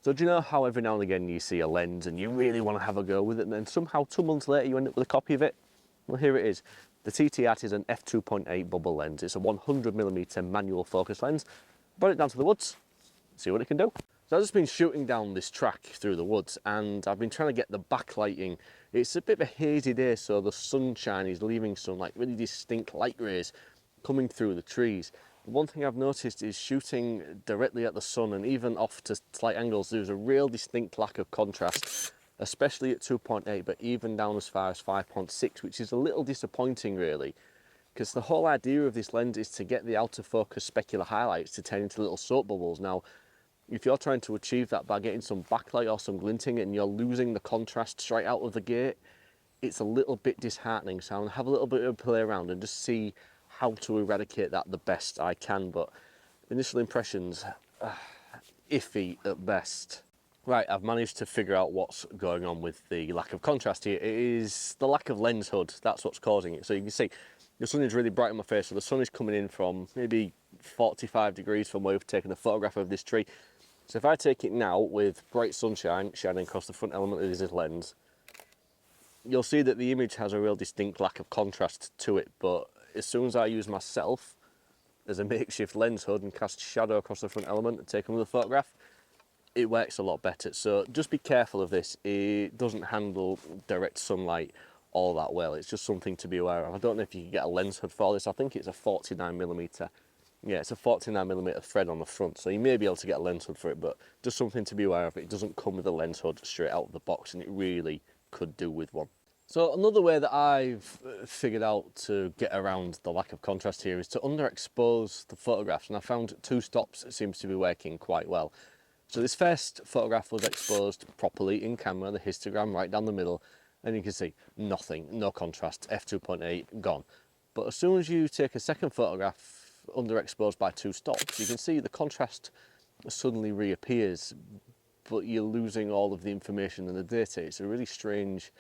So do you know how every now and again you see a lens and you really want to have a go with it, and then somehow 2 months later you end up with a copy of it? Well, here it is. The TTArtisan f2.8 bubble lens. It's a 100mm manual focus lens. Brought it down to the woods, see what it can do. So I've just been shooting down this track through the woods and I've been trying to get the backlighting. It's a bit of a hazy day, so the sunshine is leaving some like really distinct light rays coming through the trees. One thing I've noticed is shooting directly at the sun and even off to slight angles, there's a real distinct lack of contrast, especially at 2.8, but even down as far as 5.6, which is a little disappointing really, because the whole idea of this lens is to get the out of focus specular highlights to turn into little soap bubbles. Now, if you're trying to achieve that by getting some backlight or some glinting and you're losing the contrast straight out of the gate, it's a little bit disheartening. So I'm gonna have a little bit of a play around and just see how to eradicate that the best I can. But initial impressions, iffy at best. Right, I've managed to figure out what's going on with the lack of contrast here. It is the lack of lens hood, that's what's causing it. So you can see the sun is really bright on my face, so the sun is coming in from maybe 45 degrees from where we've taken a photograph of this tree. So if I take it now with bright sunshine shining across the front element of this lens, you'll see that the image has a real distinct lack of contrast to it, but as soon as I use myself as a makeshift lens hood and cast shadow across the front element and take another photograph, it works a lot better. So just be careful of this. It doesn't handle direct sunlight all that well. It's just something to be aware of. I don't know if you can get a lens hood for this. I think it's a 49mm. Yeah, it's a 49mm thread on the front, so you may be able to get a lens hood for it, but just something to be aware of. It doesn't come with a lens hood straight out of the box, and it really could do with one. So another way that I've figured out to get around the lack of contrast here is to underexpose the photographs, and I found 2 stops seems to be working quite well. So this first photograph was exposed properly in camera, the histogram right down the middle, and you can see nothing, no contrast, f2.8 gone. But as soon as you take a second photograph underexposed by 2 stops, you can see the contrast suddenly reappears, but you're losing all of the information and the data. It's a really strange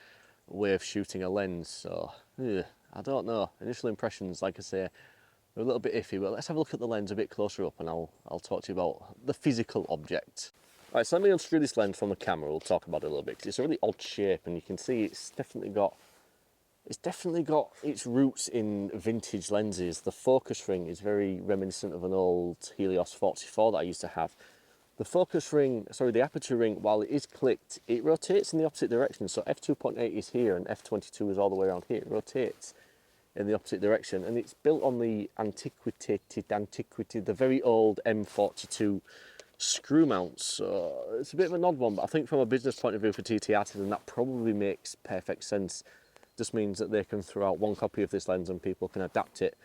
way of shooting a lens, so I don't know. Initial impressions, like I say, are a little bit iffy, but let's have a look at the lens a bit closer up and I'll talk to you about the physical object. Right, so let me unscrew this lens from the camera. We'll talk about it a little bit, because it's a really odd shape and you can see it's definitely got its roots in vintage lenses. The focus ring is very reminiscent of an old Helios 44 that I used to have. The aperture ring, while it is clicked, it rotates in the opposite direction. So f2.8 is here and f22 is all the way around here. It rotates in the opposite direction, and it's built on the the very old M42 screw mounts. So it's a bit of an odd one, but I think from a business point of view for TTArtisan, that probably makes perfect sense. Just means that they can throw out one copy of this lens and people can adapt it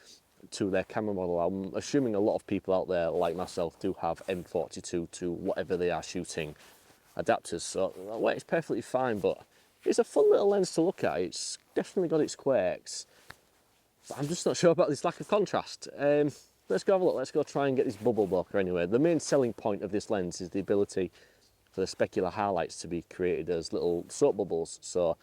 to their camera model. I'm assuming a lot of people out there like myself do have M42 to whatever they are shooting adapters, so that works perfectly fine. But it's a fun little lens to look at. It's definitely got its quirks, but I'm just not sure about this lack of contrast. Let's go have a look. Let's go try and get this Bubble Bokeh anyway. The main selling point of this lens is the ability for the specular highlights to be created as little soap bubbles. So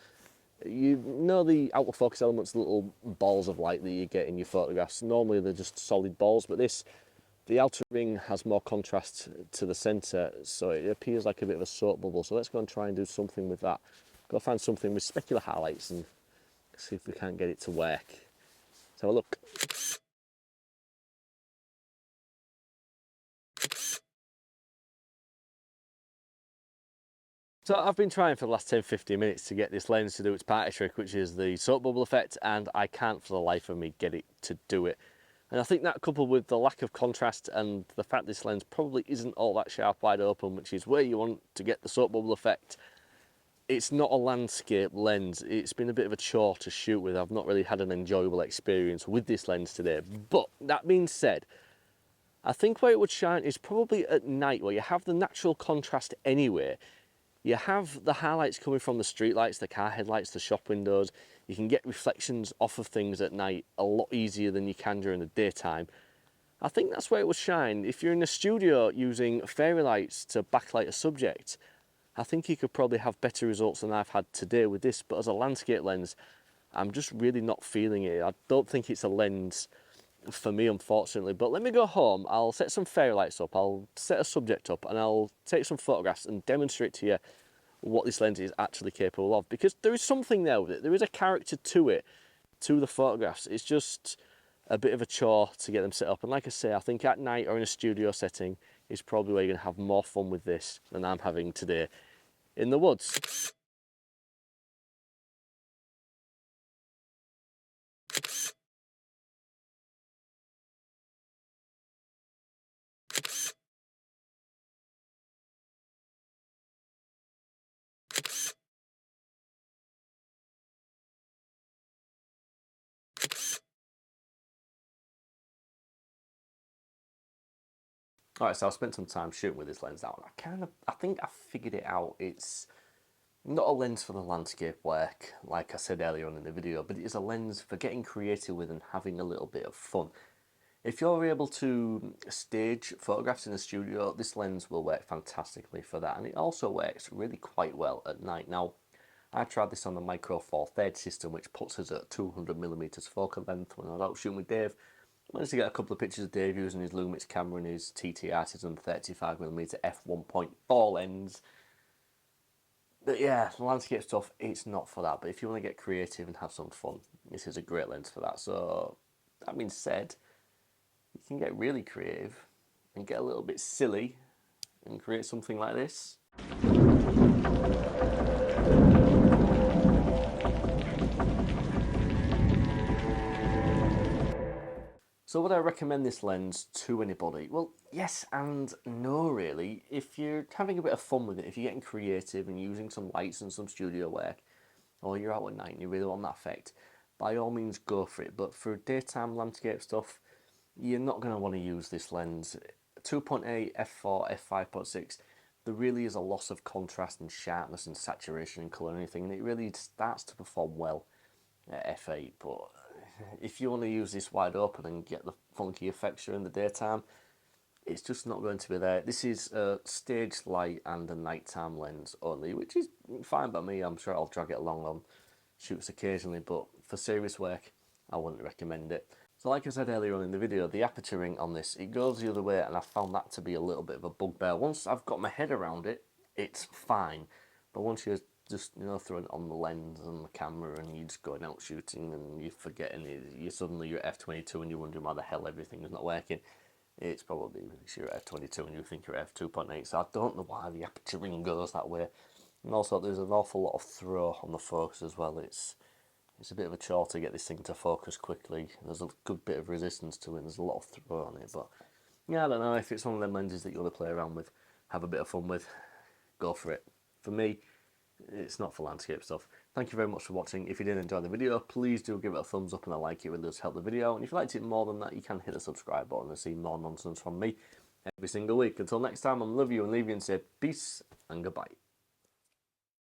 you know the out of focus elements, little balls of light that you get in your photographs. Normally they're just solid balls, but the outer ring has more contrast to the centre, so it appears like a bit of a soap bubble. So let's go and try and do something with that. Go find something with specular highlights and see if we can't get it to work. Let's have a look. So I've been trying for the last 10-15 minutes to get this lens to do its party trick, which is the soap bubble effect, and I can't for the life of me get it to do it. And I think that, coupled with the lack of contrast and the fact this lens probably isn't all that sharp wide open, which is where you want to get the soap bubble effect, it's not a landscape lens. It's been a bit of a chore to shoot with. I've not really had an enjoyable experience with this lens today. But that being said, I think where it would shine is probably at night, where you have the natural contrast anyway. You have the highlights coming from the street lights, the car headlights, the shop windows. You can get reflections off of things at night a lot easier than you can during the daytime. I think that's where it would shine. If you're in a studio using fairy lights to backlight a subject, I think you could probably have better results than I've had today with this. But as a landscape lens, I'm just really not feeling it. I don't think it's a lens for me, unfortunately. But let me go home, I'll set some fairy lights up, I'll set a subject up, and I'll take some photographs and demonstrate to you what this lens is actually capable of, because there is something there with it. There is a character to it, to the photographs. It's just a bit of a chore to get them set up. And like I say, I think at night or in a studio setting is probably where you're gonna have more fun with this than I'm having today in the woods. All right, so I've spent some time shooting with this lens now, and I think I figured it out. It's not a lens for the landscape work, like I said earlier on in the video, but it is a lens for getting creative with and having a little bit of fun. If you're able to stage photographs in a studio, this lens will work fantastically for that, and it also works really quite well at night. Now, I tried this on the Micro Four Third system, which puts us at 200mm focal length. When I was out shooting with Dave, I managed to get a couple of pictures of Dave using his Lumix camera and his TTArtisan 100mm f2.8 lens. But yeah, landscape stuff, it's not for that. But if you want to get creative and have some fun, this is a great lens for that. So, that being said, you can get really creative and get a little bit silly and create something like this. So would I recommend this lens to anybody? Well, yes and no really. If you're having a bit of fun with it, if you're getting creative and using some lights and some studio work, or you're out at night and you really want that effect, by all means go for it. But for daytime landscape stuff, you're not going to want to use this lens. 2.8, f4, f5.6, there really is a loss of contrast and sharpness and saturation and colour and anything, and it really starts to perform well at f8. But if you want to use this wide open and get the funky effects during the daytime, it's just not going to be there. This is a staged light and a nighttime lens only, which is fine by me. I'm sure I'll drag it along on shoots occasionally, but for serious work, I wouldn't recommend it. So like I said earlier on in the video, the aperture ring on this, it goes the other way, and I found that to be a little bit of a bugbear. Once I've got my head around it, it's fine. But once you're just, throwing it on the lens and the camera and you're just going out shooting and you're forgetting it, you're at f22 and you're wondering why the hell everything is not working, it's probably because you're at f22 and you think you're at f2.8. So I don't know why the aperture ring goes that way. And also there's an awful lot of throw on the focus as well. It's a bit of a chore to get this thing to focus quickly. There's a good bit of resistance to it. There's a lot of throw on it, but yeah, I don't know if it's one of them lenses that you want to play around with, have a bit of fun with, go for it. For me, it's not for landscape stuff. Thank you very much for watching. If you did enjoy the video, please do give it a thumbs up and a like. It really does help the video. And if you liked it more than that, you can hit the subscribe button and see more nonsense from me every single week. Until next time, I'm love you and leave you and say peace and goodbye.